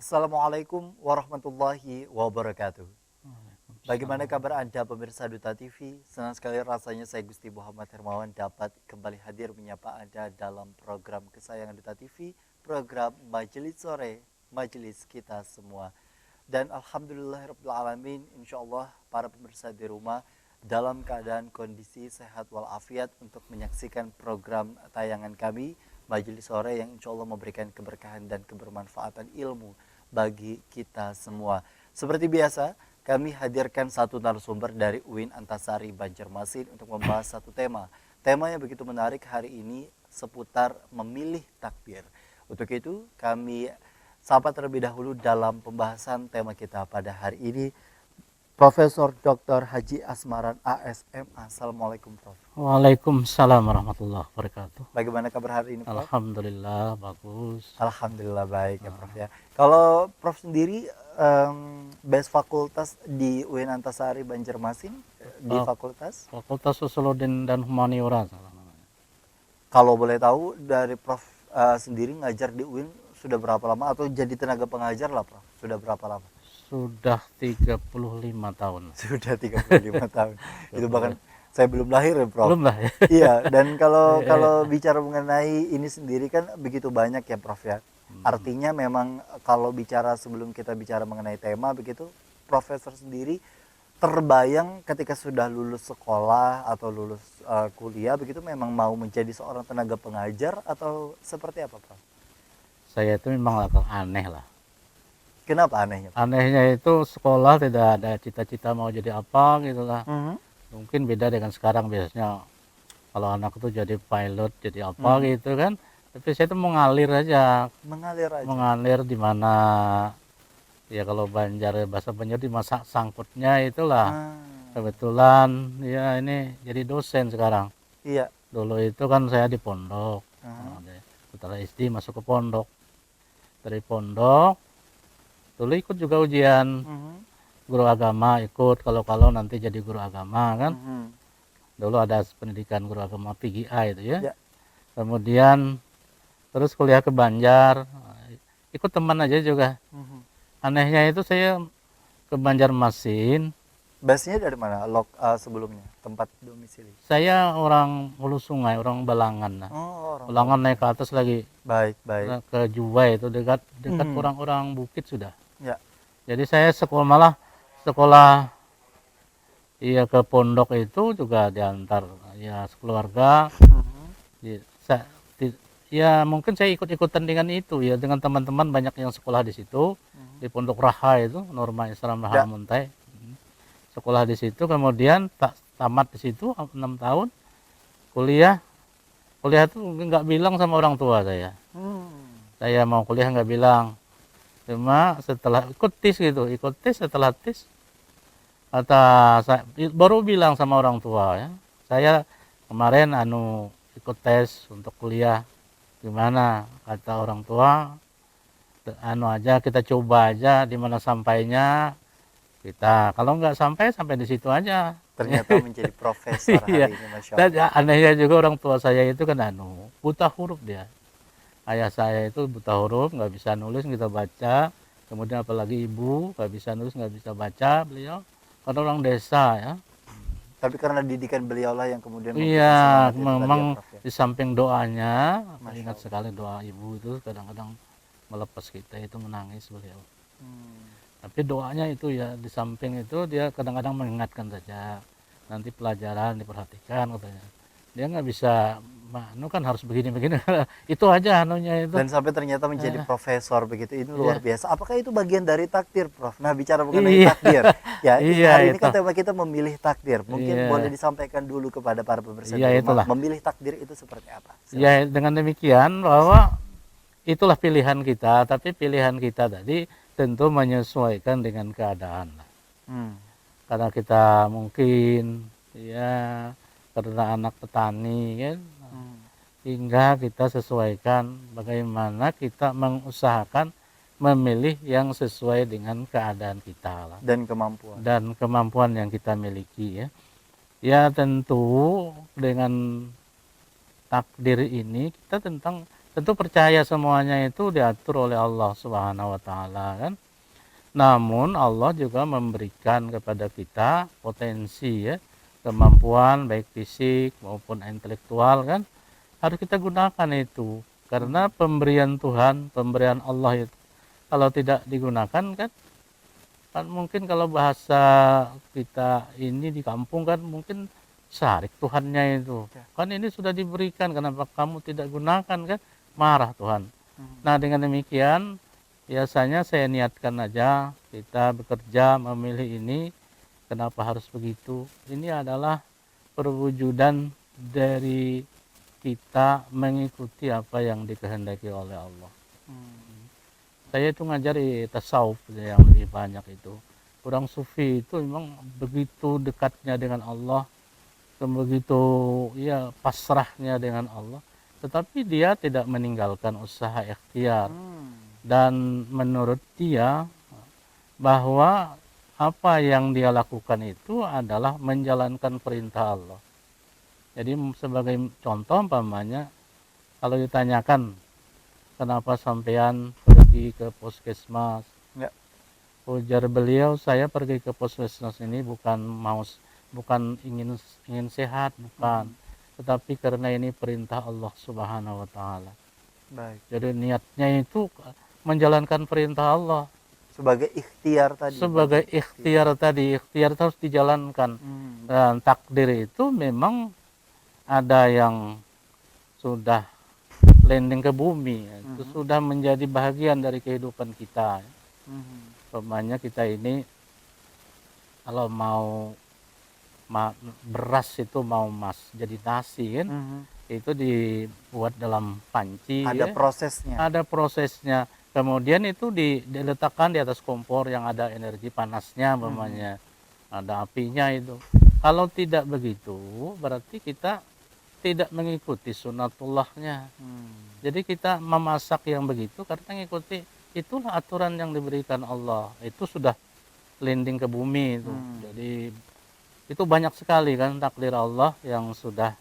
Assalamualaikum warahmatullahi wabarakatuh. Bagaimana kabar Anda pemirsa Duta TV? Senang sekali rasanya saya Gusti Muhammad Hermawan dapat kembali hadir menyapa Anda dalam program kesayangan Duta TV, program Majelis Sore, Majelis Kita Semua. Dan alhamdulillahirrahmanirrahim, insya Allah para pemirsa di rumah dalam keadaan kondisi sehat walafiat untuk menyaksikan program tayangan kami Majelis Sore yang insya Allah memberikan keberkahan dan kebermanfaatan ilmu bagi kita semua. Seperti biasa, kami hadirkan satu narasumber dari UIN Antasari Banjarmasin untuk membahas satu tema. Tema yang begitu menarik hari ini seputar memilih takdir. Untuk itu, kami sapa terlebih dahulu dalam pembahasan tema kita pada hari ini, Profesor Dr. Haji Asmaran ASM. Assalamualaikum Prof. Waalaikumsalam warahmatullahi wabarakatuh. Bagaimana kabar hari ini Prof? Alhamdulillah bagus. Alhamdulillah baik ya Prof ya. Kalau Prof sendiri base fakultas di UIN Antasari Banjarmasin di fakultas? Fakultas Sosiologi dan Humaniora. Kalau boleh tahu dari Prof sendiri ngajar di UIN sudah berapa lama atau jadi tenaga pengajar lah Prof? Sudah berapa lama? Sudah 35 tahun. Sudah 35 tahun. Itu bahkan saya belum lahir ya Prof. Belum lah ya. Iya, dan kalau bicara mengenai ini sendiri kan begitu banyak ya Prof ya. Artinya memang kalau bicara sebelum kita bicara mengenai tema begitu, Profesor sendiri terbayang ketika sudah lulus sekolah atau lulus kuliah begitu memang mau menjadi seorang tenaga pengajar atau seperti apa Prof? Saya itu memang agak aneh lah. Kenapa anehnya? Anehnya itu sekolah tidak ada cita-cita mau jadi apa gitu lah. Mungkin beda dengan sekarang, biasanya kalau anak itu jadi pilot, jadi apa gitu kan. Tapi saya itu mengalir aja. Mengalir aja. Mengalir di mana ya, kalau bahasa Banjar di masa sangkutnya itulah. Kebetulan ya ini jadi dosen sekarang. Iya. Dulu itu kan saya di pondok. Setelah SD masuk ke pondok. Dari pondok dulu ikut juga ujian guru agama, ikut kalau nanti jadi guru agama kan. Dulu ada pendidikan guru agama PGA itu ya. Kemudian terus kuliah ke Banjar, ikut teman aja juga. Anehnya itu saya ke Banjarmasin. Base-nya dari mana? Sebelumnya tempat domisili. Saya orang Hulu Sungai, orang Balangan lah. Balangan naik ke atas lagi. Baik. Ke Juwai itu dekat orang-orang bukit sudah. Ya. Jadi saya sekolah iya ke pondok itu juga diantar ya sekeluarga. Ya mungkin saya ikut-ikutan dengan itu ya, dengan teman-teman banyak yang sekolah di situ di Pondok Raha itu, Norma Islam Raha Muntai. Sekolah di situ, kemudian tamat di situ 6 tahun. Kuliah itu nggak bilang sama orang tua saya. Saya mau kuliah nggak bilang. Cuma setelah ikut tes setelah tes saya baru bilang sama orang tua ya, saya kemarin ikut tes untuk kuliah, gimana? Kata orang tua, aja kita coba aja, di mana sampainya kita, kalau nggak sampai di situ aja. Ternyata menjadi profesor hari ini, Masya Allah. Dan anehnya juga orang tua saya itu kan buta huruf dia. Ayah saya itu buta huruf, nggak bisa nulis, kita baca. Kemudian apalagi ibu, nggak bisa nulis, nggak bisa baca beliau. Karena orang desa ya. Tapi karena didikan beliau lah yang kemudian iya, memang di samping doanya, ingat sekali doa ibu itu kadang-kadang melepas kita itu menangis beliau. Tapi doanya itu ya, di samping itu dia kadang-kadang mengingatkan saja. Nanti pelajaran diperhatikan katanya. Dia nggak bisa, kan harus begini-begini. Itu aja itu. Dan sampai ternyata menjadi profesor begitu, ini luar biasa. Apakah itu bagian dari takdir, Prof? Nah, bicara mengenai takdir, ya hari ini kan tema kita memilih takdir. Mungkin boleh disampaikan dulu kepada para pemirsa di rumah, memilih takdir itu seperti apa? Ya, dengan demikian bahwa itulah pilihan kita, tapi pilihan kita tadi tentu menyesuaikan dengan keadaan. Karena kita mungkin ya karena anak petani kan, hingga kita sesuaikan bagaimana kita mengusahakan memilih yang sesuai dengan keadaan kita lah. Dan kemampuan yang kita miliki ya. Ya tentu dengan takdir ini kita tentu percaya semuanya itu diatur oleh Allah Subhanahu wa taala kan. Namun Allah juga memberikan kepada kita potensi ya, kemampuan baik fisik maupun intelektual kan, harus kita gunakan itu. Karena pemberian Tuhan, pemberian Allah itu kalau tidak digunakan kan mungkin kalau bahasa kita ini di kampung kan mungkin sarik Tuhannya itu. Kan ini sudah diberikan, kenapa kamu tidak gunakan kan? Marah Tuhan. Nah, dengan demikian biasanya saya niatkan aja kita bekerja memilih ini, kenapa harus begitu? Ini adalah perwujudan dari kita mengikuti apa yang dikehendaki oleh Allah. Saya itu ngajari tasawuf yang lebih banyak itu. Orang sufi itu memang begitu dekatnya dengan Allah, begitu ya pasrahnya dengan Allah, tetapi dia tidak meninggalkan usaha ikhtiar. Dan menurut dia bahwa apa yang dia lakukan itu adalah menjalankan perintah Allah. Jadi sebagai contoh umpamanya, kalau ditanyakan kenapa sampean pergi ke puskesmas, Ya. ujar beliau, saya pergi ke puskesmas ini bukan ingin sehat, bukan, tetapi karena ini perintah Allah Subhanahu wa taala. Baik. Jadi niatnya itu menjalankan perintah Allah. Sebagai ikhtiar tadi. Sebagai ikhtiar tadi, ikhtiar harus dijalankan. Dan takdir itu memang ada yang sudah landing ke bumi, itu sudah menjadi bagian dari kehidupan kita. Umpamanya kita ini kalau mau beras itu mau jadi nasi kan, itu dibuat dalam panci. Ada ya. prosesnya. Ada prosesnya. Kemudian itu diletakkan di atas kompor yang ada energi panasnya, umpamanya ada apinya itu. Kalau tidak begitu, berarti kita tidak mengikuti sunatullahnya. Jadi kita memasak yang begitu karena mengikuti itulah aturan yang diberikan Allah. Itu sudah landing ke bumi itu. Jadi itu banyak sekali kan takdir Allah yang sudah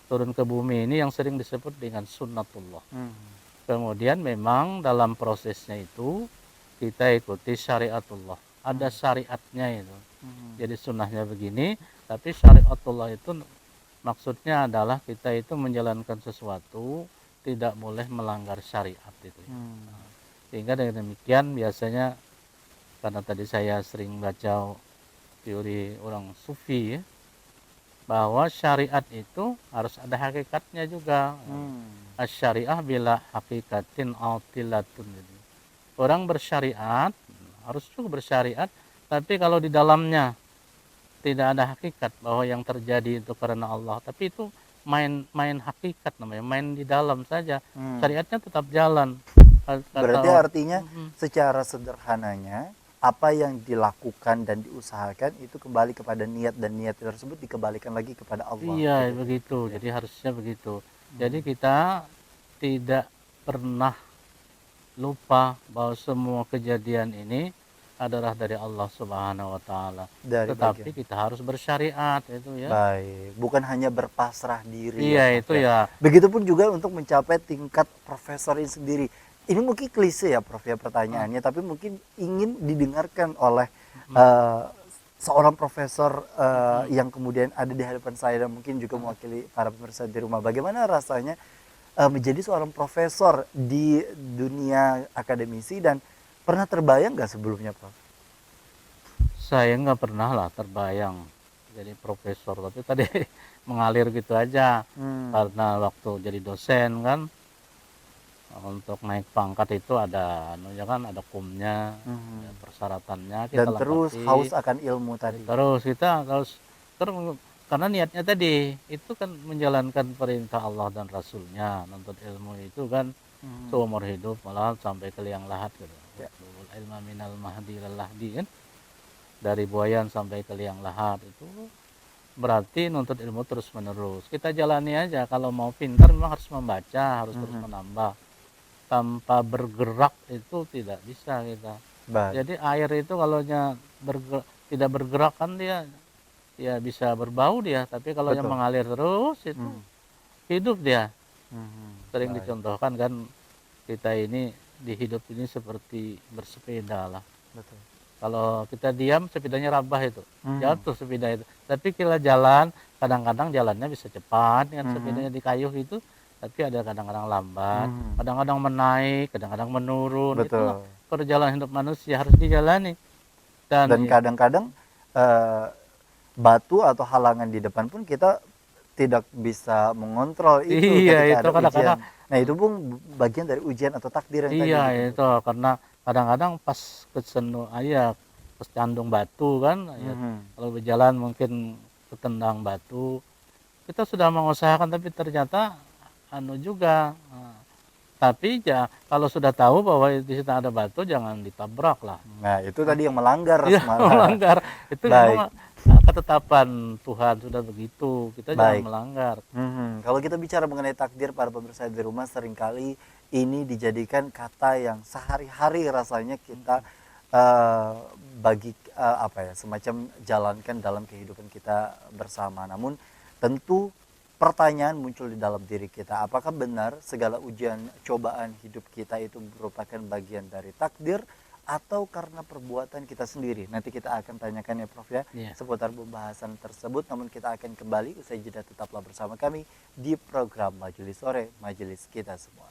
turun ke bumi ini yang sering disebut dengan sunnatullah. Kemudian memang dalam prosesnya itu kita ikuti syariatullah. Ada syariatnya itu. Jadi sunnahnya begini, tapi syariatullah itu maksudnya adalah kita itu menjalankan sesuatu tidak boleh melanggar syariat itu. Sehingga dengan demikian biasanya, karena tadi saya sering baca teori orang sufi ya, bahwa syariat itu harus ada hakikatnya juga. Syariah bila hakikatin altilatun. Orang bersyariat harus juga bersyariat, tapi kalau di dalamnya tidak ada hakikat bahwa yang terjadi itu karena Allah, tapi itu main hakikat namanya, main di dalam saja. Syariatnya tetap jalan. Berarti artinya secara sederhananya apa yang dilakukan dan diusahakan itu kembali kepada niat, dan niat tersebut dikembalikan lagi kepada Allah. Iya, begitu. Jadi harusnya begitu. Jadi kita tidak pernah lupa bahwa semua kejadian ini adalah dari Allah Subhanahu wa taala. Tetapi kita harus bersyariat itu ya. Baik, bukan hanya berpasrah diri. Iya, itu ya. Begitupun juga untuk mencapai tingkat profesor ini sendiri. Ini mungkin klise ya Prof ya pertanyaannya, tapi mungkin ingin didengarkan oleh seorang profesor yang kemudian ada di hadapan saya dan mungkin juga mewakili para pemirsa di rumah. Bagaimana rasanya menjadi seorang profesor di dunia akademisi, dan pernah terbayang nggak sebelumnya Prof? Saya nggak pernah lah terbayang jadi profesor, tapi tadi mengalir gitu aja. Karena waktu jadi dosen kan, untuk naik pangkat itu ada ada kumnya, ada persyaratannya kita dan terus lengkapi. haus akan ilmu tadi. Terus kita terus karena niatnya tadi itu kan menjalankan perintah Allah dan Rasulnya. Nuntut ilmu itu kan seumur hidup, malah sampai ke liang lahat gitu. Ilma minal mahdi ilal lahdi kan, dari buayan sampai ke liang lahat, itu berarti nuntut ilmu terus menerus. Kita jalani aja. Kalau mau pintar memang harus membaca, harus terus menambah. Tanpa bergerak itu tidak bisa kita. Jadi air itu kalau tidak bergerak kan dia ya bisa berbau dia, tapi kalau yang mengalir terus itu hidup dia. Sering Baik. dicontohkan kan kita ini di hidup ini seperti bersepeda lah. Betul. Kalau kita diam sepedanya rabah itu, Mhm. jatuh sepeda itu. Tapi kita jalan, kadang-kadang jalannya bisa cepat dengan sepedanya di kayuh itu, tapi ada kadang-kadang lambat, Mhm. kadang-kadang menaik, kadang-kadang menurun. Itulah Betul. perjalanan hidup manusia harus dijalani. Dan Dan kadang-kadang batu atau halangan di depan pun kita tidak bisa mengontrol itu iya ketika itu ada kadang-kadang ujian. Nah, itu pun bagian dari ujian atau takdir yang tadi iya disebut. itu karena kadang-kadang pas kecandung batu kan, ya Mhm. kalau berjalan mungkin ketendang batu. Kita sudah mengusahakan tapi ternyata anu juga. Tapi ya kalau sudah tahu bahwa di situ ada batu jangan ditabrak lah. Nah, itu tadi yang melanggar Iya malah. melanggar. Itu Baik, memang ketetapan Tuhan sudah begitu. Kita jangan baik. melanggar. Kalau kita bicara mengenai takdir para pemirsa di rumah, seringkali ini dijadikan kata yang sehari-hari rasanya kita eh, bagi apa ya, semacam jalankan dalam kehidupan kita bersama. Namun tentu pertanyaan muncul di dalam diri kita, apakah benar segala ujian cobaan hidup kita itu merupakan bagian dari takdir atau karena perbuatan kita sendiri? Nanti kita akan tanyakan ya Prof ya Iya. seputar pembahasan tersebut, namun kita akan kembali usai jeda. Tetaplah bersama kami di program Majelis Sore, Majelis Kita Semua.